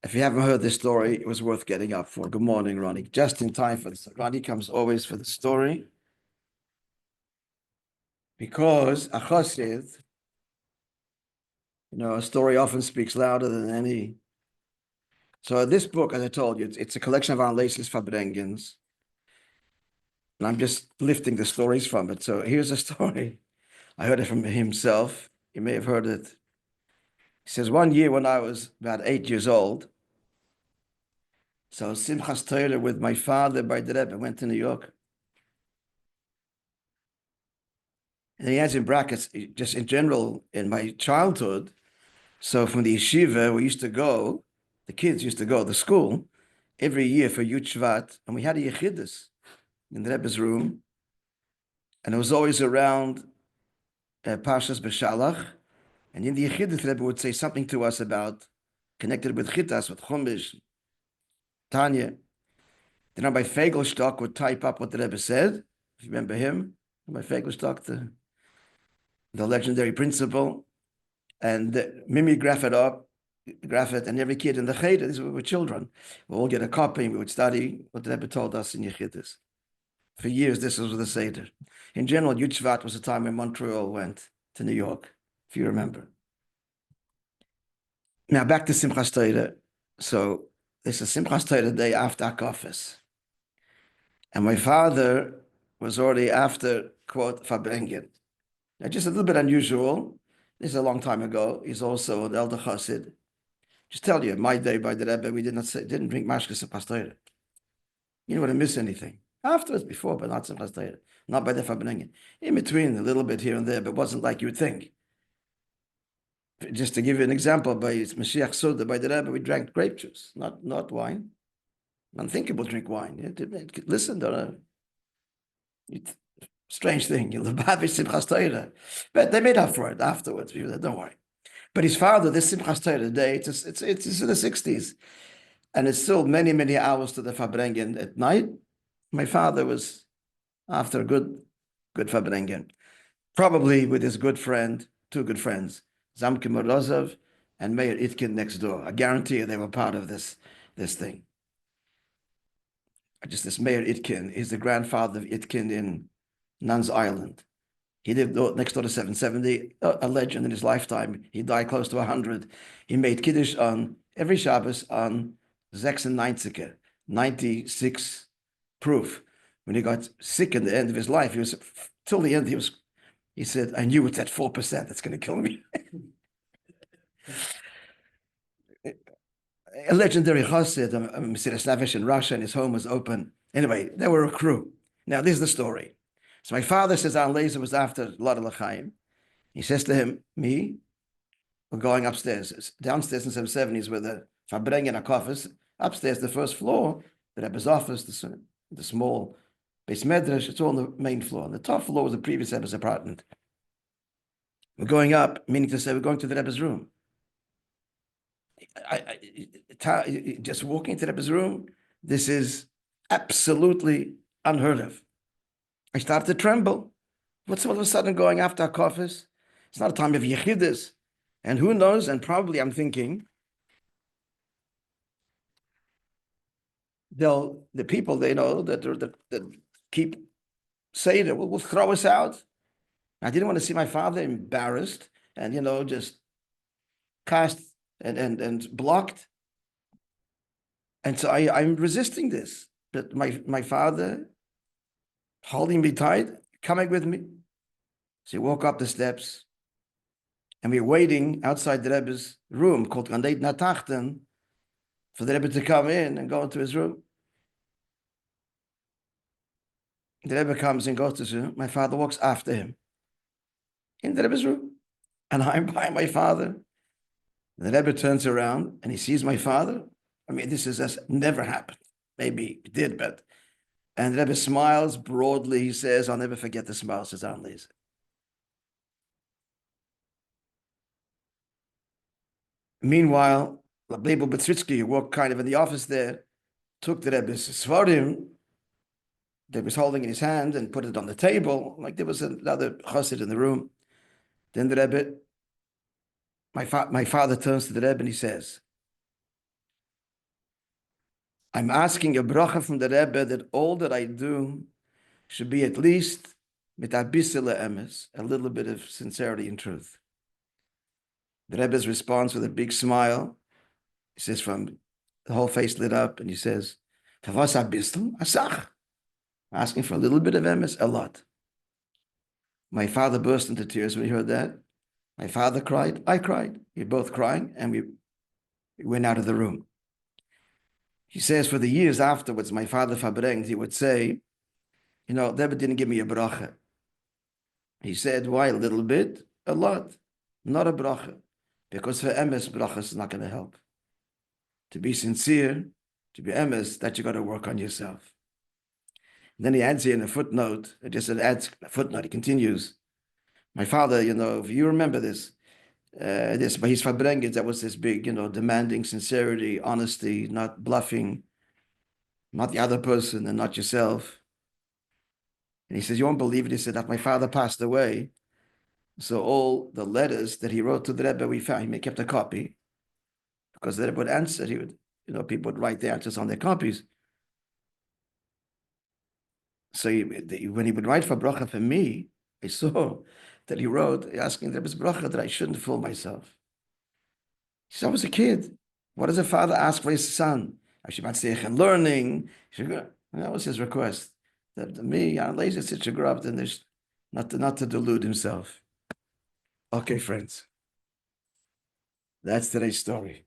If you haven't heard this story, it was worth getting up for. Good morning, Ronnie. Just in time for this. Ronnie comes always for the story because a chassid, a story often speaks louder than any. So this book, as I told you, it's a collection of our latest Fabrengens. And I'm just lifting the stories from it. So here's a story. I heard it from himself. You may have heard it. He says, one year when I was about 8 years old, so Simchas Torah with my father by the Rebbe went to New York. And he has in brackets, just in general, in my childhood. So from the yeshiva, we used to go, the kids used to go to school every year for Yud Shvat, and we had a yechidus in the Rebbe's room. And it was always around Parshas B'Shalach. And in the yechidus, the Rebbe would say something to us about, connected with Chitas, with Chumash, Tanya. Then Rabbi Fegelstock would type up what the Rebbe said. If you remember him, Rabbi Fegelstock, the legendary principal, and mimeograph it, and every kid in the cheder, these were children, we all get a copy, and we would study what the Rebbe told us in Yechidus. For years, this was the Seder. In general, Yud Shvat was the time when Montreal went to New York, if you remember. Now, back to Simchas Torah. So, this is Simchas Torah day after Akofis. And my father was already after, quote, Fabrengen. Now, just a little bit unusual. This is a long time ago. He's also an elder chassid. Just tell you, my day by the Rebbe, we didn't drink mashkas and pastorah. You don't want to miss anything. Afterwards, before, but not some pastorah. Not by the Fabrengen. In between, a little bit here and there, but it wasn't like you would think. Just to give you an example, by Mashiach Suda, by the Rebbe, we drank grape juice, not wine. Unthinkable drink wine. Listen, strange thing, but they made up for it afterwards. Don't worry. But his father, this Simchas Torah day, it's in the 60s, and it's still many, many hours to the Fabrengen at night. My father was after a good Fabrengen, probably with his good friend, two good friends, Zamke Morozov and Meir Itkin next door. I guarantee you they were part of this thing. Just this Meir Itkin is the grandfather of Itkin in Nuns Island. He lived next door to 770, a legend in his lifetime. He died close to 100. He made Kiddush on every Shabbos on 96, 96 proof. When he got sick at the end of his life, till the end, he said, I knew it's at 4%, that's going to kill me. A legendary chassid, Mesiras Nefesh in Russia, and his home was open. Anyway, they were a crew. Now, this is the story. So my father says, Al Lezer was after Lada L'chaim. He says to him, me, we're going upstairs. Downstairs in 770s where the Fabrengen office. Upstairs, the first floor, the Rebbe's office, the small base medrash, it's all on the main floor. On the top floor was the previous Rebbe's apartment. We're going up, meaning to say we're going to the Rebbe's room. Just walking to the Rebbe's room, this is absolutely unheard of. I started to tremble. What's all of a sudden going after Akofis? It's not a time of Yechidus. And who knows, and probably I'm thinking, the people they know that keep Seder will throw us out. I didn't want to see my father embarrassed and, just cast and blocked. And so I'm resisting this. But my father holding me tight, coming with me. So he walked up the steps, and we were waiting outside the Rebbe's room called Gandeit Natachten for the Rebbe to come in and go into his room. The Rebbe comes and goes to his room. My father walks after him in the Rebbe's room, and I'm by my father. The Rebbe turns around and he sees my father. I mean, this has never happened. Maybe it did, but. And the Rebbe smiles broadly. He says, I'll never forget the smile, says Al Lezer. Meanwhile, Label Betritsky, who walked kind of in the office there, took the Rebbe's Svarim that he was holding in his hand and put it on the table, like there was another chassid in the room. Then the Rebbe, my father turns to the Rebbe and he says, I'm asking a bracha from the Rebbe that all that I do should be at least mit a bissel emes, a little bit of sincerity and truth. The Rebbe's response with a big smile, he says, from the whole face lit up, and he says, "Tavas a bissel, asach." Asking for a little bit of emes, a lot. My father burst into tears when he heard that. My father cried, I cried. We were both crying, and we went out of the room. He says, for the years afterwards, my father verbrengt, he would say, the Rebbe didn't give me a bracha. He said, why a little bit? A lot. Not a bracha. Because for emes, bracha is not going to help. To be sincere, to be emes, that you got to work on yourself. And then he adds here in a footnote, a footnote, he continues, my father, if you remember this, but his verbrenget, that was this big, demanding sincerity, honesty, not bluffing, not the other person and not yourself. And he says, you won't believe it. He said that my father passed away. So all the letters that he wrote to the Rebbe, we found, he kept a copy because the Rebbe would answer. He would, people would write the answers on their copies. So when he would write for bracha for me, I saw that he wrote asking the Rebbe's bracha that I shouldn't fool myself. He said, I was a kid. What does a father ask for his son? I should say learning. That was his request. That me, I'm lazy, should grow up, then there's not to delude himself. Okay, friends. That's today's story.